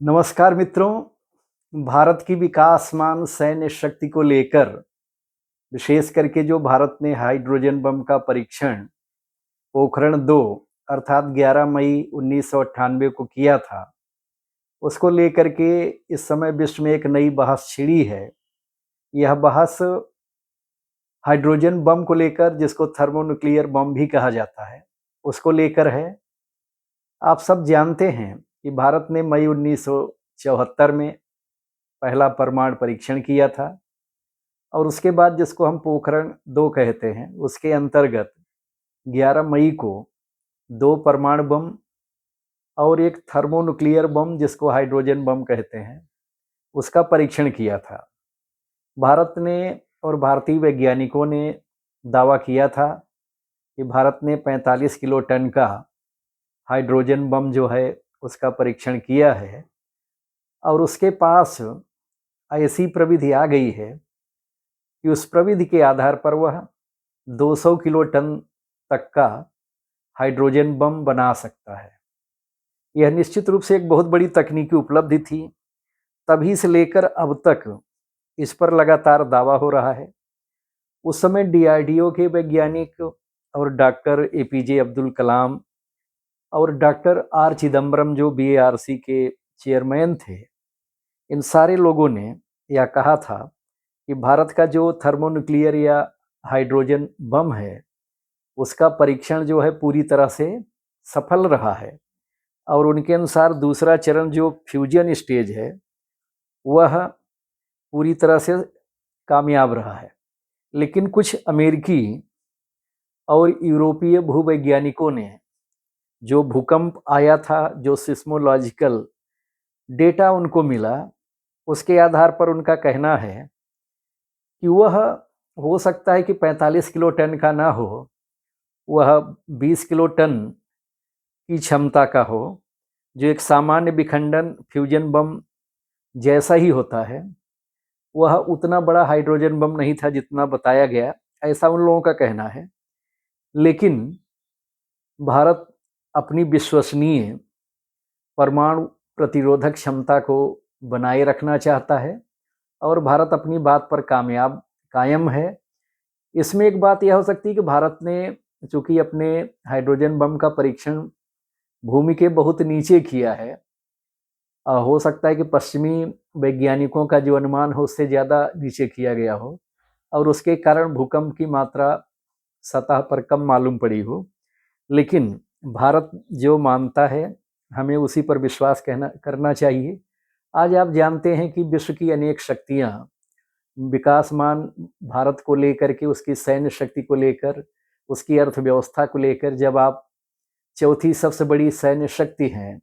नमस्कार मित्रों। भारत की विकासमान सैन्य शक्ति को लेकर विशेष करके जो भारत ने हाइड्रोजन बम का परीक्षण पोखरण 2 अर्थात 11 मई 1998 को किया था, उसको लेकर के इस समय विश्व में एक नई बहस छिड़ी है। यह बहस हाइड्रोजन बम को लेकर, जिसको थर्मोन्यूक्लियर बम भी कहा जाता है, उसको लेकर है। आप सब जानते हैं कि भारत ने मई 1974 में पहला परमाणु परीक्षण किया था और उसके बाद जिसको हम पोखरण 2 कहते हैं, उसके अंतर्गत 11 मई को 2 परमाणु बम और एक थर्मोन्यूक्लियर बम, जिसको हाइड्रोजन बम कहते हैं, उसका परीक्षण किया था। भारत ने और भारतीय वैज्ञानिकों ने दावा किया था कि भारत ने 45 किलो टन का हाइड्रोजन बम जो है उसका परीक्षण किया है और उसके पास ऐसी प्रविधि आ गई है कि उस प्रविधि के आधार पर वह 200 किलो टन तक का हाइड्रोजन बम बना सकता है। यह निश्चित रूप से एक बहुत बड़ी तकनीकी उपलब्धि थी। तभी से लेकर अब तक इस पर लगातार दावा हो रहा है। उस समय डीआरडीओ के वैज्ञानिक और डॉक्टर एपीजे अब्दुल कलाम और डॉक्टर आर चिदम्बरम जो बीएआरसी के चेयरमैन थे, इन सारे लोगों ने यह कहा था कि भारत का जो थर्मोन्यूक्लियर या हाइड्रोजन बम है, उसका परीक्षण जो है पूरी तरह से सफल रहा है और उनके अनुसार दूसरा चरण जो फ्यूजन स्टेज है, वह पूरी तरह से कामयाब रहा है। लेकिन कुछ अमेरिकी और यूरोपीय भूवैज्ञानिकों ने जो भूकंप आया था, जो सिस्मोलॉजिकल डेटा उनको मिला, उसके आधार पर उनका कहना है कि वह हो सकता है कि 45 किलो टन का ना हो, वह 20 किलो टन की क्षमता का हो, जो एक सामान्य विखंडन फ्यूजन बम जैसा ही होता है। वह उतना बड़ा हाइड्रोजन बम नहीं था जितना बताया गया, ऐसा उन लोगों का कहना है। लेकिन भारत अपनी विश्वसनीय परमाणु प्रतिरोधक क्षमता को बनाए रखना चाहता है और भारत अपनी बात पर कायम है। इसमें एक बात यह हो सकती है कि भारत ने चूंकि अपने हाइड्रोजन बम का परीक्षण भूमि के बहुत नीचे किया है, हो सकता है कि पश्चिमी वैज्ञानिकों का जो अनुमान हो उससे ज़्यादा नीचे किया गया हो और उसके कारण भूकंप की मात्रा सतह पर कम मालूम पड़ी हो। लेकिन भारत जो मानता है, हमें उसी पर विश्वास करना चाहिए। आज आप जानते हैं कि विश्व की अनेक शक्तियाँ विकासमान भारत को लेकर के, उसकी सैन्य शक्ति को लेकर, उसकी अर्थव्यवस्था को लेकर, जब आप चौथी सबसे बड़ी सैन्य शक्ति हैं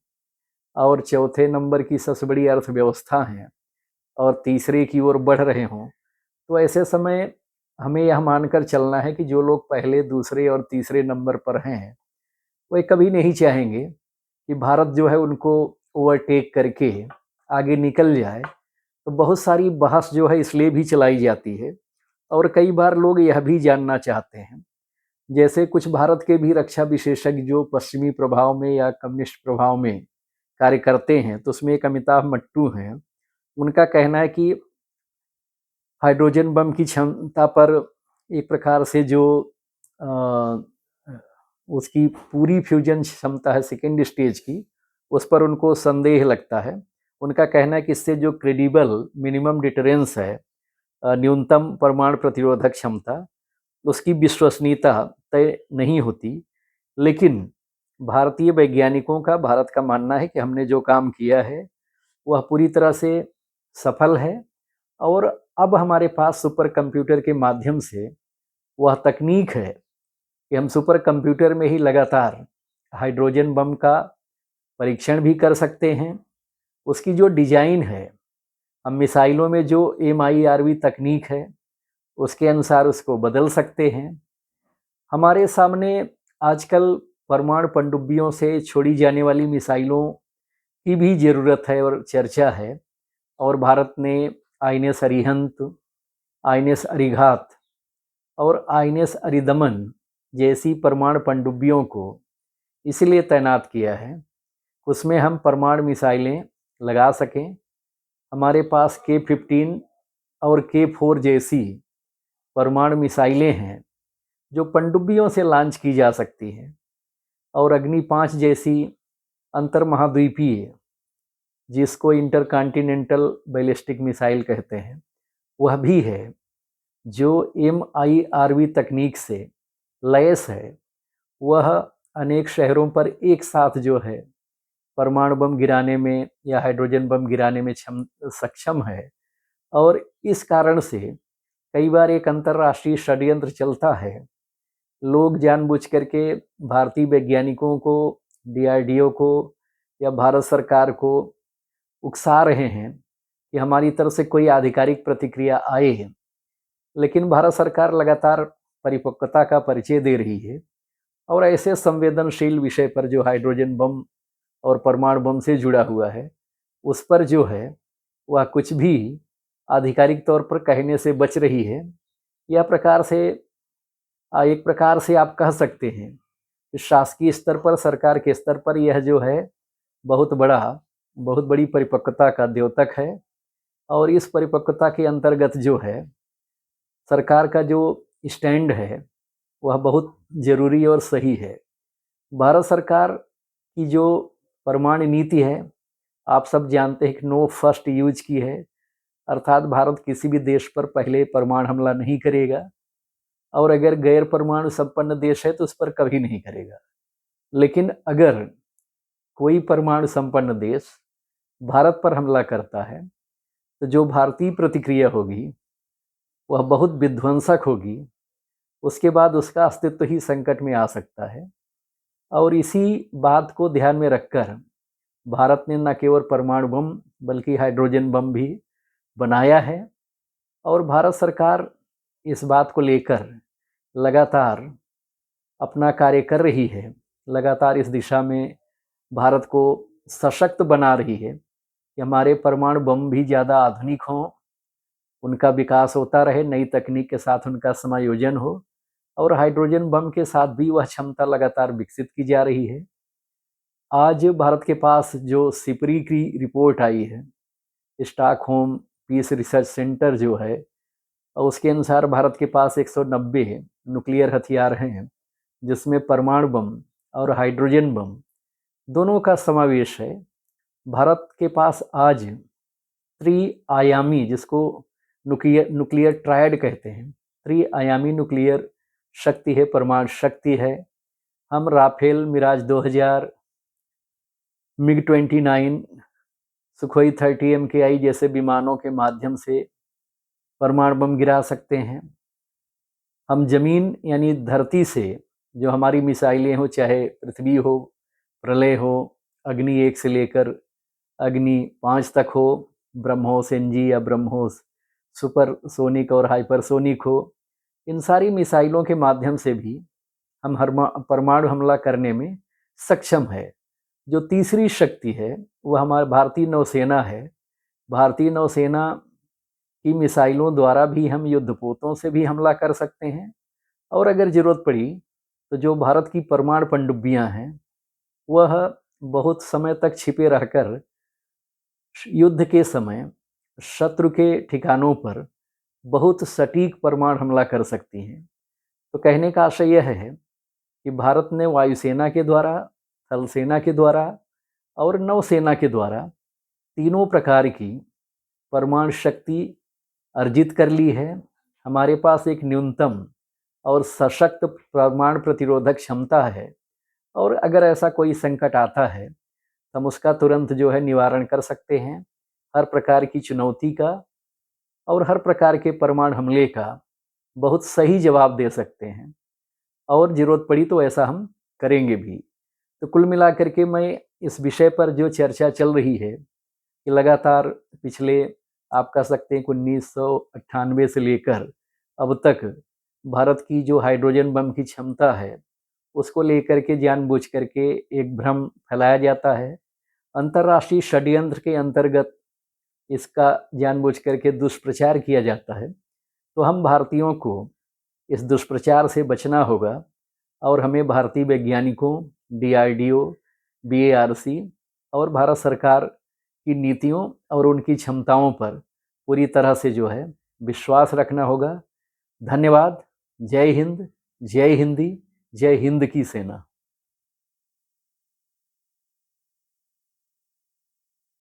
और चौथे नंबर की सबसे बड़ी अर्थव्यवस्था हैं और तीसरे की ओर बढ़ रहे हों, तो ऐसे समय हमें यह मानकर चलना है कि जो लोग पहले, दूसरे और तीसरे नंबर पर हैं, वे कभी नहीं चाहेंगे कि भारत जो है उनको ओवरटेक करके आगे निकल जाए। तो बहुत सारी बहस जो है इसलिए भी चलाई जाती है और कई बार लोग यह भी जानना चाहते हैं, जैसे कुछ भारत के भी रक्षा विशेषज्ञ जो पश्चिमी प्रभाव में या कम्युनिस्ट प्रभाव में कार्य करते हैं, तो उसमें एक अमिताभ मट्टू हैं। उनका कहना है कि हाइड्रोजन बम की क्षमता पर एक प्रकार से जो अ, उसकी पूरी फ्यूजन क्षमता है सेकेंड स्टेज की, उस पर उनको संदेह लगता है। उनका कहना है कि इससे जो क्रेडिबल मिनिमम डिटरेंस है, न्यूनतम परमाणु प्रतिरोधक क्षमता, उसकी विश्वसनीयता तय नहीं होती। लेकिन भारतीय वैज्ञानिकों का, भारत का मानना है कि हमने जो काम किया है वह पूरी तरह से सफल है और अब हमारे पास सुपर कंप्यूटर के माध्यम से वह तकनीक है कि हम सुपर कंप्यूटर में ही लगातार हाइड्रोजन बम का परीक्षण भी कर सकते हैं। उसकी जो डिजाइन है, हम मिसाइलों में जो MIRV तकनीक है उसके अनुसार उसको बदल सकते हैं। हमारे सामने आजकल परमाणु पनडुब्बियों से छोड़ी जाने वाली मिसाइलों की भी ज़रूरत है और चर्चा है और भारत ने INS अरिहंत, INS अरिघात और INS अरिदमन जैसी परमाणु पनडुब्बियों को इसलिए तैनात किया है, उसमें हम परमाणु मिसाइलें लगा सकें। हमारे पास K-15 और K-4 जैसी परमाणु मिसाइलें हैं जो पनडुब्बियों से लॉन्च की जा सकती हैं, और अग्नि-5 जैसी अंतर्महाद्वीपीय, जिसको इंटरकॉन्टिनेंटल बैलिस्टिक मिसाइल कहते हैं, वह भी है, जो MIRV तकनीक से लैस है। वह अनेक शहरों पर एक साथ जो है परमाणु बम गिराने में या हाइड्रोजन बम गिराने में सक्षम है, और इस कारण से कई बार एक अंतर्राष्ट्रीय षड्यंत्र चलता है। लोग जानबूझ करके भारतीय वैज्ञानिकों को, DRDO को या भारत सरकार को उकसा रहे हैं कि हमारी तरफ से कोई आधिकारिक प्रतिक्रिया आए, लेकिन भारत सरकार लगातार परिपक्वता का परिचय दे रही है, और ऐसे संवेदनशील विषय पर जो हाइड्रोजन बम और परमाणु बम से जुड़ा हुआ है, उस पर जो है वह कुछ भी आधिकारिक तौर पर कहने से बच रही है। यह एक प्रकार से आप कह सकते हैं कि शासकीय स्तर पर, सरकार के स्तर पर यह जो है बहुत बड़ी परिपक्वता का द्योतक है, और इस परिपक्वता के अंतर्गत जो है सरकार का जो स्टैंड है वह बहुत जरूरी और सही है। भारत सरकार की जो परमाणु नीति है, आप सब जानते हैं कि नो फर्स्ट यूज की है, अर्थात भारत किसी भी देश पर पहले परमाणु हमला नहीं करेगा, और अगर गैर परमाणु संपन्न देश है तो उस पर कभी नहीं करेगा। लेकिन अगर कोई परमाणु संपन्न देश भारत पर हमला करता है तो जो भारतीय प्रतिक्रिया होगी वह बहुत विध्वंसक होगी। उसके बाद उसका अस्तित्व ही संकट में आ सकता है, और इसी बात को ध्यान में रखकर भारत ने न केवल परमाणु बम बल्कि हाइड्रोजन बम भी बनाया है, और भारत सरकार इस बात को लेकर लगातार अपना कार्य कर रही है। लगातार इस दिशा में भारत को सशक्त बना रही है कि हमारे परमाणु बम भी ज़्यादा आधुनिक हों, उनका विकास होता रहे, नई तकनीक के साथ उनका समायोजन हो, और हाइड्रोजन बम के साथ भी वह क्षमता लगातार विकसित की जा रही है। आज भारत के पास जो सिपरी की रिपोर्ट आई है, स्टॉकहोम पीस रिसर्च सेंटर जो है, उसके अनुसार भारत के पास 190 न्यूक्लियर हथियार हैं, जिसमें परमाणु बम और हाइड्रोजन बम दोनों का समावेश है। भारत के पास आज त्रिआयामी, जिसको न्यूक्लियर ट्रायड कहते हैं, त्रिआयामी न्यूक्लियर शक्ति है, परमाणु शक्ति है। हम Rafale, Miraj 2000, MiG-29, Sukhoi 30 MKI जैसे विमानों के माध्यम से परमाणु बम गिरा सकते हैं। हम जमीन यानी धरती से जो हमारी मिसाइलें हो, चाहे पृथ्वी हो, प्रलय हो, अग्नि 1 से लेकर अग्नि 5 तक हो, ब्रह्मोस NG या ब्रह्मोस सुपरसोनिक और हाइपरसोनिक हो, इन सारी मिसाइलों के माध्यम से भी हम परमाणु हमला करने में सक्षम है। जो तीसरी शक्ति है वह हमारी भारतीय नौसेना है। भारतीय नौसेना की मिसाइलों द्वारा भी हम युद्धपोतों से भी हमला कर सकते हैं, और अगर जरूरत पड़ी तो जो भारत की परमाणु पनडुब्बियां हैं वह बहुत समय तक छिपे रहकर युद्ध के समय शत्रु के ठिकानों पर बहुत सटीक परमाणु हमला कर सकती हैं। तो कहने का आशय यह है कि भारत ने वायुसेना के द्वारा, थल सेना के द्वारा और नौसेना के द्वारा तीनों प्रकार की परमाणु शक्ति अर्जित कर ली है। हमारे पास एक न्यूनतम और सशक्त परमाणु प्रतिरोधक क्षमता है, और अगर ऐसा कोई संकट आता है तो हम उसका तुरंत जो है निवारण कर सकते हैं। हर प्रकार की चुनौती का और हर प्रकार के परमाणु हमले का बहुत सही जवाब दे सकते हैं, और ज़रूरत पड़ी तो ऐसा हम करेंगे भी। तो कुल मिलाकर के मैं इस विषय पर जो चर्चा चल रही है कि लगातार पिछले, आप कह सकते हैं 1998 से लेकर अब तक भारत की जो हाइड्रोजन बम की क्षमता है उसको लेकर के जानबूझ करके एक भ्रम फैलाया जाता है। अंतर्राष्ट्रीय षड्यंत्र के अंतर्गत इसका जानबूझ करके दुष्प्रचार किया जाता है। तो हम भारतीयों को इस दुष्प्रचार से बचना होगा, और हमें भारतीय वैज्ञानिकों, DRDO, BARC और भारत सरकार की नीतियों और उनकी क्षमताओं पर पूरी तरह से जो है विश्वास रखना होगा। धन्यवाद। जय हिंद, जय हिंदी, जय हिंद की सेना।